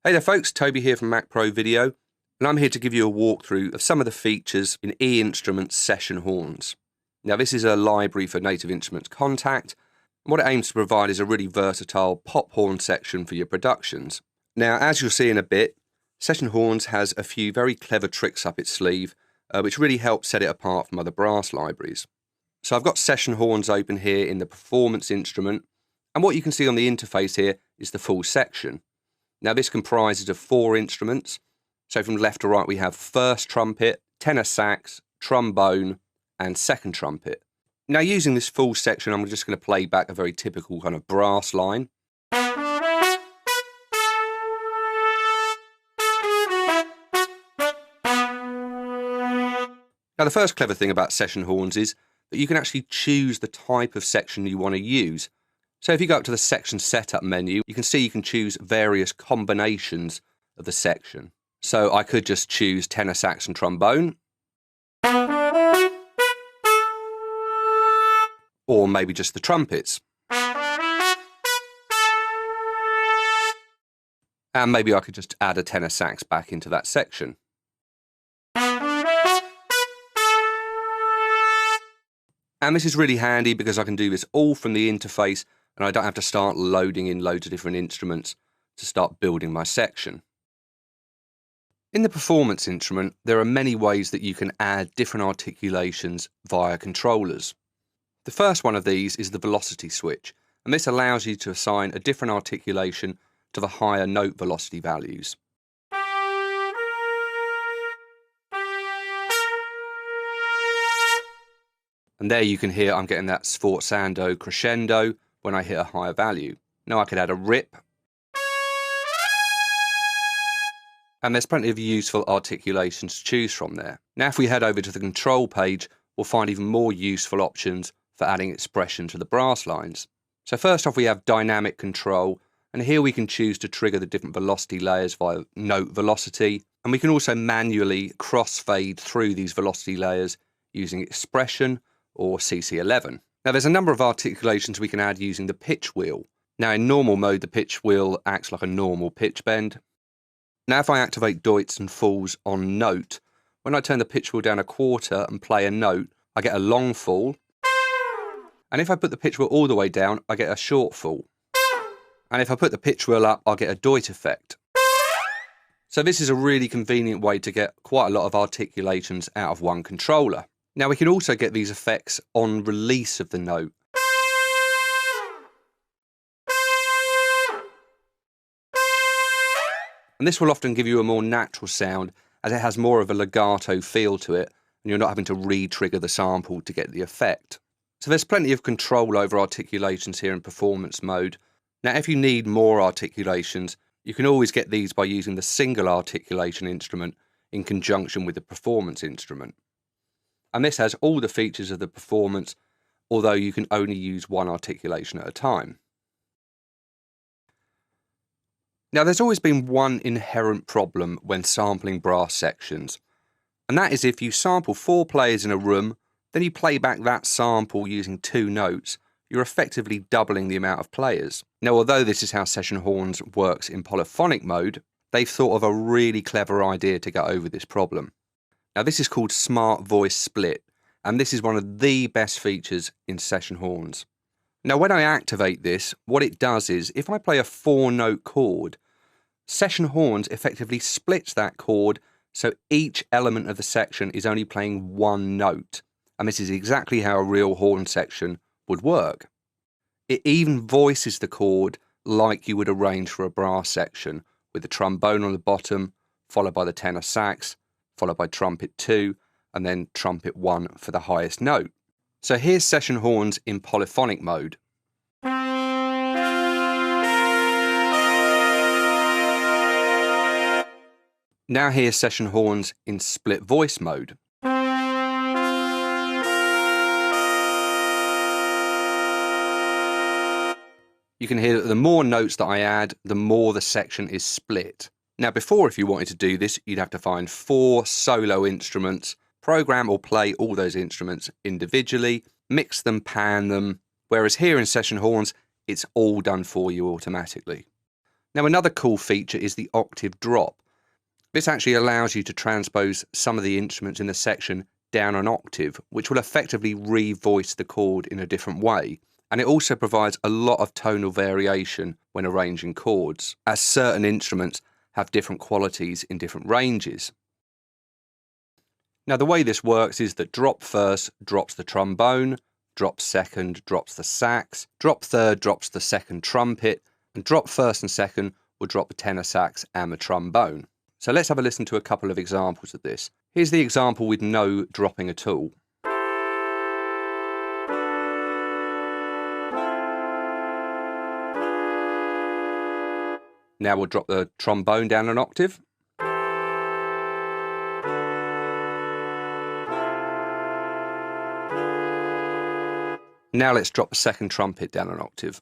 Hey there folks, Toby here from Mac Pro Video, and I'm here to give you a walkthrough of some of the features in E-Instruments session horns. Now this is a library for Native Instruments Kontakt, and what it aims to provide is a really versatile pop horn section for your productions. Now as you'll see in a bit, Session Horns has a few very clever tricks up its sleeve, which really help set it apart from other brass libraries. So I've got Session Horns open here in the Performance instrument, and what you can see on the interface here is the full section. Now this comprises of 4 instruments, so from left to right we have first trumpet, tenor sax, trombone and second trumpet. Now using this full section I'm just going to play back a very typical kind of brass line. Now the first clever thing about session horns is that you can actually choose the type of section you want to use. So if you go up to the section setup menu, you can see you can choose various combinations of the section. So I could just choose tenor sax and trombone, or maybe just the trumpets. And maybe I could just add a tenor sax back into that section. And this is really handy because I can do this all from the interface and I don't have to start loading in loads of different instruments to start building my section. In the Performance instrument, there are many ways that you can add different articulations via controllers. The first one of these is the velocity switch, and this allows you to assign a different articulation to the higher note velocity values. And there you can hear I'm getting that sforzando crescendo when I hit a higher value. Now I could add a rip. And there's plenty of useful articulations to choose from there. Now if we head over to the control page, we'll find even more useful options for adding expression to the brass lines. So first off we have dynamic control, and here we can choose to trigger the different velocity layers via note velocity, and we can also manually crossfade through these velocity layers using expression or CC11. Now there's a number of articulations we can add using the pitch wheel. Now in normal mode the pitch wheel acts like a normal pitch bend. Now if I activate Deutz and falls on note, when I turn the pitch wheel down a quarter and play a note, I get a long fall. And if I put the pitch wheel all the way down, I get a short fall. And if I put the pitch wheel up, I'll get a Deutz effect. So this is a really convenient way to get quite a lot of articulations out of one controller. Now we can also get these effects on release of the note. And this will often give you a more natural sound as it has more of a legato feel to it and you're not having to re-trigger the sample to get the effect. So there's plenty of control over articulations here in performance mode. Now if you need more articulations, you can always get these by using the single articulation instrument in conjunction with the performance instrument. And this has all the features of the performance, although you can only use one articulation at a time. Now there's always been one inherent problem when sampling brass sections, and that is if you sample 4 players in a room, then you play back that sample using 2 notes, you're effectively doubling the amount of players. Now although this is how Session Horns works in polyphonic mode, they've thought of a really clever idea to get over this problem. Now this is called Smart Voice Split, and this is one of the best features in Session Horns. Now when I activate this, what it does is, if I play a 4-note chord, Session Horns effectively splits that chord so each element of the section is only playing 1 note, and this is exactly how a real horn section would work. It even voices the chord like you would arrange for a brass section, with the trombone on the bottom, followed by the tenor sax, followed by trumpet 2, and then trumpet 1 for the highest note. So here's Session Horns in polyphonic mode. Now here's Session Horns in split voice mode. You can hear that the more notes that I add, the more the section is split. Now before, if you wanted to do this, you'd have to find 4 solo instruments, program or play all those instruments individually, mix them, pan them, whereas here in Session Horns, it's all done for you automatically. Now another cool feature is the octave drop. This actually allows you to transpose some of the instruments in the section down an octave, which will effectively re-voice the chord in a different way. And it also provides a lot of tonal variation when arranging chords, as certain instruments have different qualities in different ranges. Now the way this works is that drop first drops the trombone, drop second drops the sax, drop third drops the second trumpet, and drop first and second will drop the tenor sax and the trombone. So let's have a listen to a couple of examples of this. Here's the example with no dropping at all. Now we'll drop the trombone down an octave. Now let's drop the second trumpet down an octave.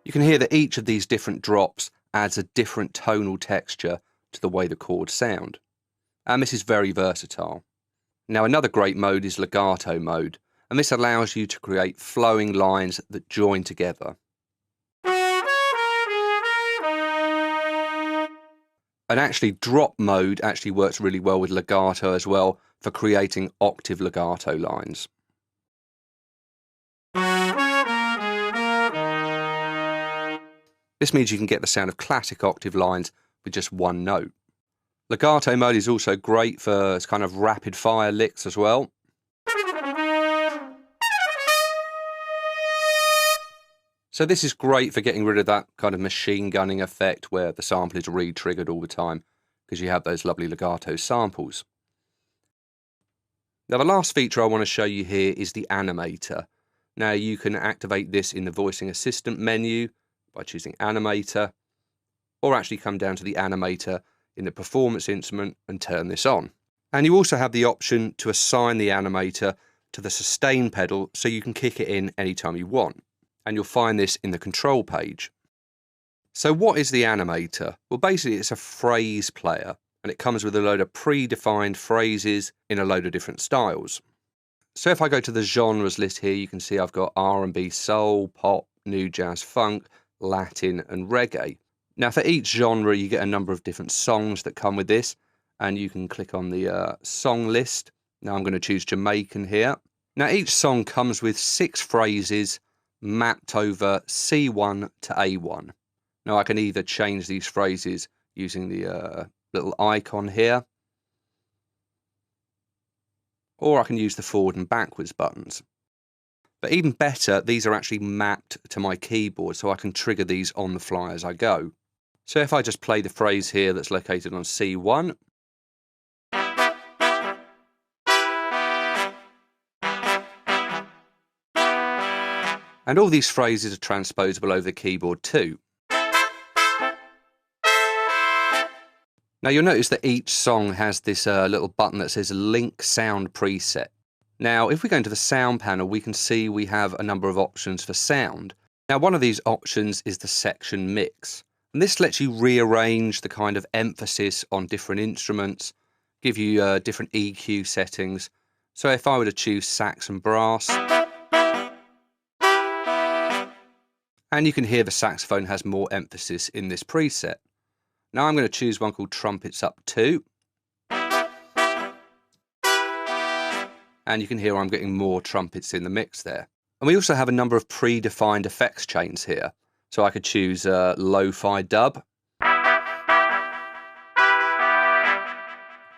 You can hear that each of these different drops adds a different tonal texture to the way the chords sound. And this is very versatile. Now another great mode is legato mode, and this allows you to create flowing lines that join together. And actually drop mode actually works really well with legato as well for creating octave legato lines. This means you can get the sound of classic octave lines with just one note. Legato mode is also great for kind of rapid fire licks as well. So this is great for getting rid of that kind of machine gunning effect where the sample is re-triggered all the time because you have those lovely legato samples. Now the last feature I want to show you here is the Animator. Now you can activate this in the voicing assistant menu by choosing Animator, or actually come down to the Animator in the performance instrument and turn this on. And you also have the option to assign the Animator to the sustain pedal so you can kick it in anytime you want. And you'll find this in the control page. So what is the Animator? Well, basically it's a phrase player, and it comes with a load of predefined phrases in a load of different styles. So if I go to the genres list here, you can see I've got R&B, soul, pop, new jazz, funk, Latin and reggae. Now for each genre you get a number of different songs that come with this, and you can click on the song list. Now I'm going to choose Jamaican here. Now each song comes with 6 phrases mapped over C1 to A1. Now I can either change these phrases using the little icon here, or I can use the forward and backwards buttons. But even better, these are actually mapped to my keyboard, so I can trigger these on the fly as I go. So if I just play the phrase here that's located on C1, and all these phrases are transposable over the keyboard too. Now you'll notice that each song has this little button that says Link Sound Preset. Now if we go into the sound panel, we can see we have a number of options for sound. Now one of these options is the section mix. And this lets you rearrange the kind of emphasis on different instruments, give you different EQ settings. So if I were to choose sax and brass, and you can hear the saxophone has more emphasis in this preset. Now I'm going to choose one called Trumpets Up 2. And you can hear I'm getting more trumpets in the mix there. And we also have a number of predefined effects chains here. So I could choose lo-fi dub.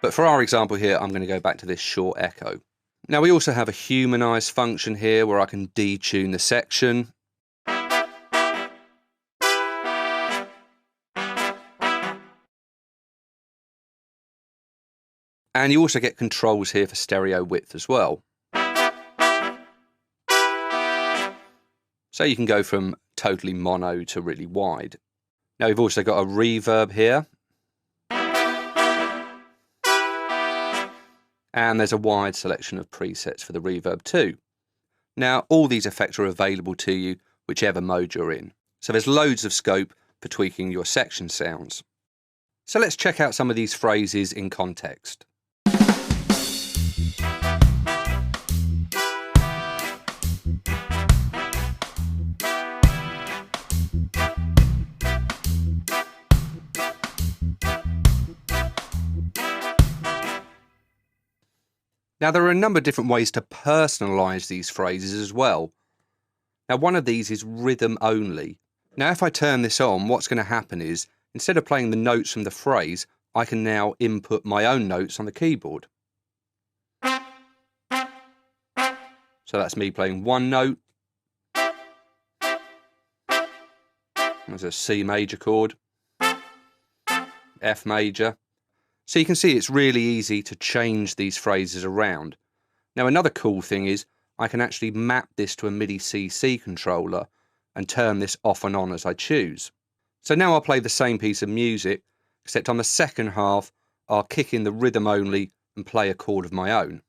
But for our example here, I'm going to go back to this short echo. Now we also have a humanize function here where I can detune the section. And you also get controls here for stereo width as well. So you can go from totally mono to really wide. Now we've also got a reverb here. And there's a wide selection of presets for the reverb too. Now all these effects are available to you whichever mode you're in. So there's loads of scope for tweaking your section sounds. So let's check out some of these phrases in context. Now there are a number of different ways to personalise these phrases as well. Now one of these is rhythm only. Now if I turn this on, what's going to happen is, instead of playing the notes from the phrase, I can now input my own notes on the keyboard. So that's me playing one note. There's a C major chord, F major. So you can see it's really easy to change these phrases around. Now another cool thing is I can actually map this to a MIDI CC controller and turn this off and on as I choose. So now I'll play the same piece of music, except on the second half I'll kick in the rhythm only and play a chord of my own.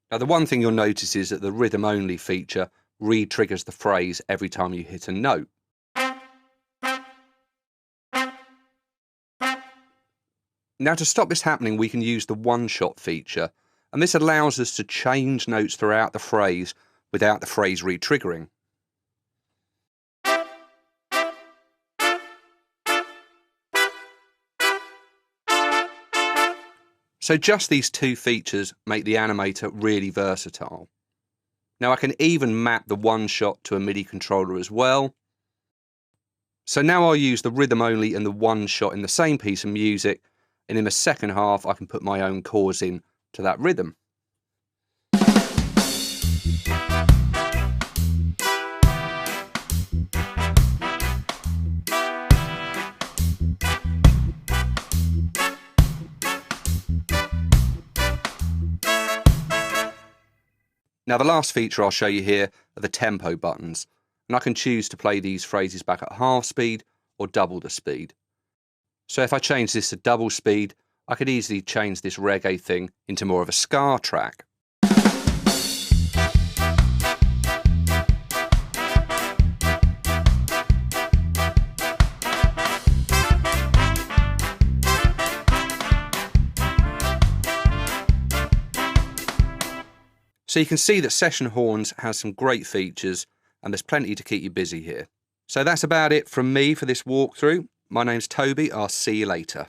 Now the one thing you'll notice is that the rhythm only feature re-triggers the phrase every time you hit a note. Now to stop this happening, we can use the one-shot feature, and this allows us to change notes throughout the phrase without the phrase re-triggering. So just these two features make the Animator really versatile. Now I can even map the one shot to a MIDI controller as well. So now I'll use the rhythm only and the one shot in the same piece of music, and in the second half I can put my own chords in to that rhythm. Now the last feature I'll show you here are the tempo buttons, and I can choose to play these phrases back at half speed or double the speed. So if I change this to double speed, I could easily change this reggae thing into more of a ska track. So you can see that Session Horns has some great features, and there's plenty to keep you busy here. So that's about it from me for this walkthrough. My name's Toby, I'll see you later.